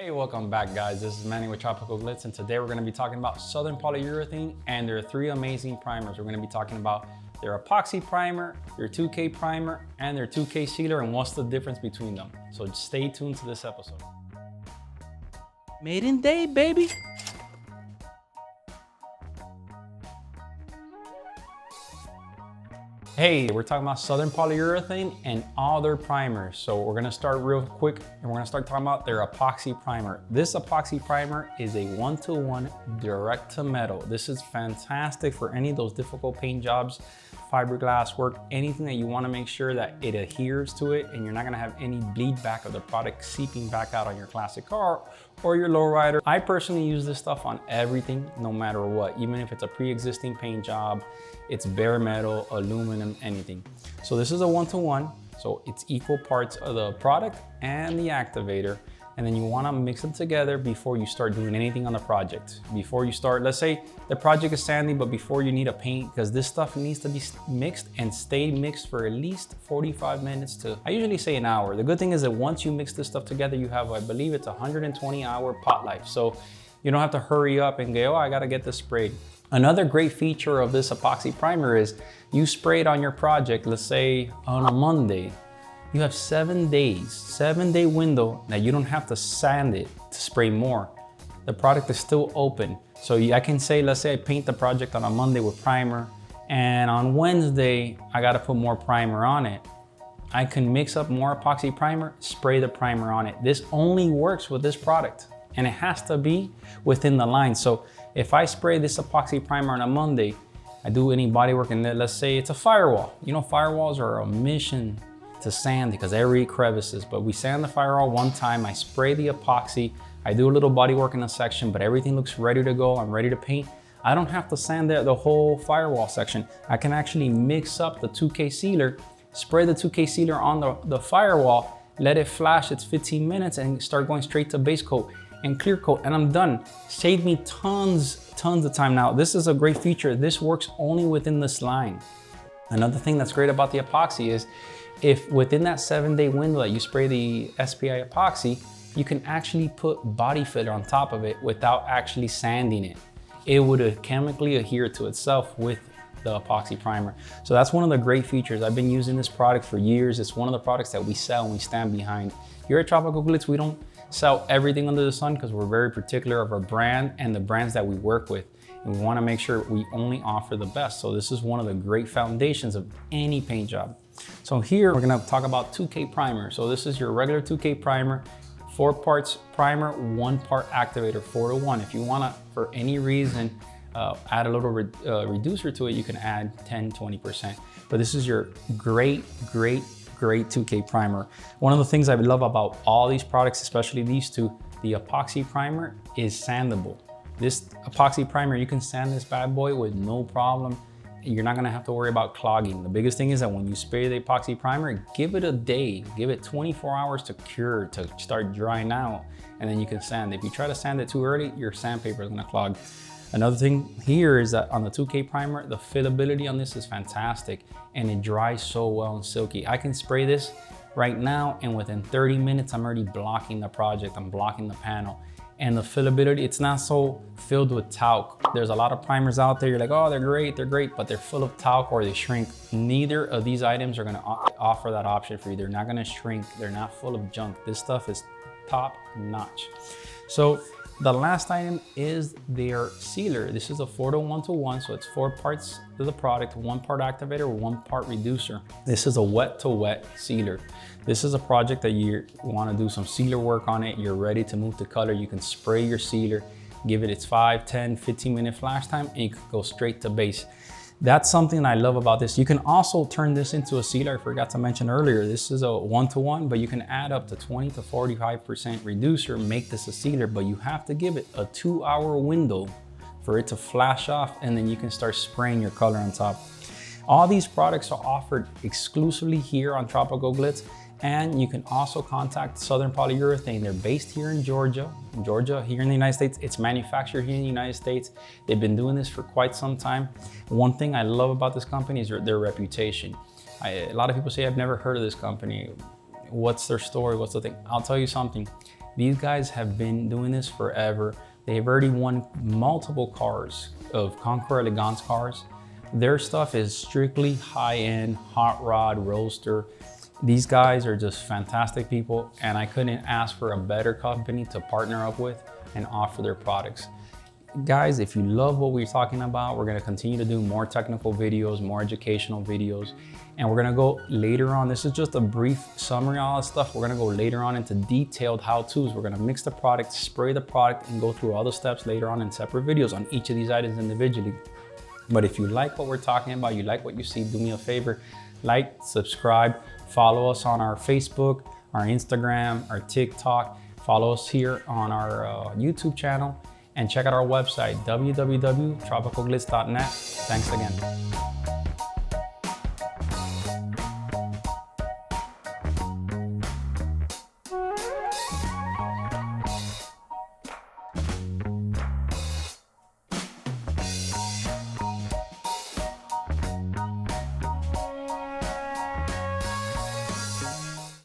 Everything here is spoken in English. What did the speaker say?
Hey, welcome back guys. This is Manny with Tropical Glitz, and today we're going to be talking about Southern Polyurethane and their three amazing primers. We're going to be talking about their epoxy primer, their 2K primer, and their 2K sealer, and what's the difference between them. So stay tuned to this episode. Maiden day, baby. Hey, we're talking about Southern Polyurethane and all their primers. So we're gonna start real quick and we're gonna start talking about their epoxy primer. This epoxy primer is a 1-to-1 direct to metal. This is fantastic for any of those difficult paint jobs, fiberglass work, anything that you wanna make sure that it adheres to it and you're not gonna have any bleed back of the product seeping back out on your classic car or your lowrider. I personally use this stuff on everything, no matter what, even if it's a pre-existing paint job, it's bare metal, aluminum, anything. So this is a 1-to-1, so it's equal parts of the product and the activator. And then you wanna mix them together before you start doing anything on the project. Before you start, let's say the project is sandy, but before you need a paint, because this stuff needs to be mixed and stay mixed for at least 45 minutes to, I usually say an hour. The good thing is that once you mix this stuff together, you have, I believe it's 120-hour pot life. So you don't have to hurry up and go, oh, I gotta get this sprayed. Another great feature of this epoxy primer is you spray it on your project, let's say on a Monday. You have 7 days, 7-day window that you don't have to sand it to spray more. The product is still open. So I can say, let's say I paint the project on a Monday with primer, and on Wednesday, I gotta put more primer on it. I can mix up more epoxy primer, spray the primer on it. This only works with this product, and it has to be within the line. So if I spray this epoxy primer on a Monday, I do any body work, and then let's say it's a firewall. You know, firewalls are a mission to sand because every crevices, but we sand the firewall one time, I spray the epoxy, I do a little body work in a section, but everything looks ready to go, I'm ready to paint. I don't have to sand the whole firewall section. I can actually mix up the 2K sealer, spray the 2K sealer on the firewall, let it flash, it's 15 minutes, and start going straight to base coat and clear coat, and I'm done. Saved me tons of time. Now, this is a great feature. This works only within this line. Another thing that's great about the epoxy is if within that 7-day window that you spray the SPI Epoxy, you can actually put body filler on top of it without actually sanding it. It would chemically adhere to itself with the epoxy primer. So that's one of the great features. I've been using this product for years. It's one of the products that we sell and we stand behind. Here at Tropical Glitz, we don't sell everything under the sun because we're very particular of our brand and the brands that we work with. And we wanna make sure we only offer the best. So this is one of the great foundations of any paint job. So here we're gonna talk about 2K primer. So this is your regular 2K primer, 4 parts primer, 1 part activator, 4-to-1. If you wanna, for any reason, add a little reducer to it, you can add 10-20%. But this is your great 2K primer. One of the things I love about all these products, especially these two, the epoxy primer is sandable. This epoxy primer, you can sand this bad boy with no problem. You're not gonna have to worry about clogging. The biggest thing is that when you spray the epoxy primer, give it a day, give it 24 hours to cure, to start drying out, and then you can sand. If you try to sand it too early, your sandpaper is gonna clog. Another thing here is that on the 2K primer, the fillability on this is fantastic and it dries so well and silky. I can spray this right now and within 30 minutes, I'm already blocking the project, I'm blocking the panel. And the fillability, it's not so filled with talc. There's a lot of primers out there, you're like, oh, they're great, but they're full of talc or they shrink. Neither of these items are gonna offer that option for you. They're not gonna shrink, they're not full of junk. This stuff is top notch. So the last item is their sealer. This is a 4-to-1, so it's 4 parts of the product, 1 part activator, 1 part reducer. This is a wet to wet sealer. This is a project that you want to do some sealer work on it. You're ready to move to color. You can spray your sealer, give it its 5, 10, 15-minute flash time, and you can go straight to base. That's something I love about this. You can also turn this into a sealer. I forgot to mention earlier, this is a 1-to-1, but you can add up to 20-45% reducer, make this a sealer, but you have to give it a 2-hour window for it to flash off, and then you can start spraying your color on top. All these products are offered exclusively here on Tropical Glitz, and you can also contact Southern Polyurethane. They're based here in Georgia, here in the United States. It's manufactured here in the United States. They've been doing this for quite some time. One thing I love about this company is their reputation. A lot of people say, I've never heard of this company. What's their story? What's the thing? I'll tell you something. These guys have been doing this forever. They've already won multiple cars of Concours Elegance cars. Their stuff is strictly high-end, hot rod, roaster. These guys are just fantastic people, and I couldn't ask for a better company to partner up with and offer their products. Guys, if you love what we're talking about, we're gonna continue to do more technical videos, more educational videos, and we're gonna go later on. This is just a brief summary of all this stuff. We're gonna go later on into detailed how-tos. We're gonna mix the product, spray the product, and go through all the steps later on in separate videos on each of these items individually. But if you like what we're talking about, you like what you see, do me a favor, like, subscribe, follow us on our Facebook, our Instagram, our TikTok, follow us here on our YouTube channel, and check out our website, www.tropicalglitz.net. Thanks again.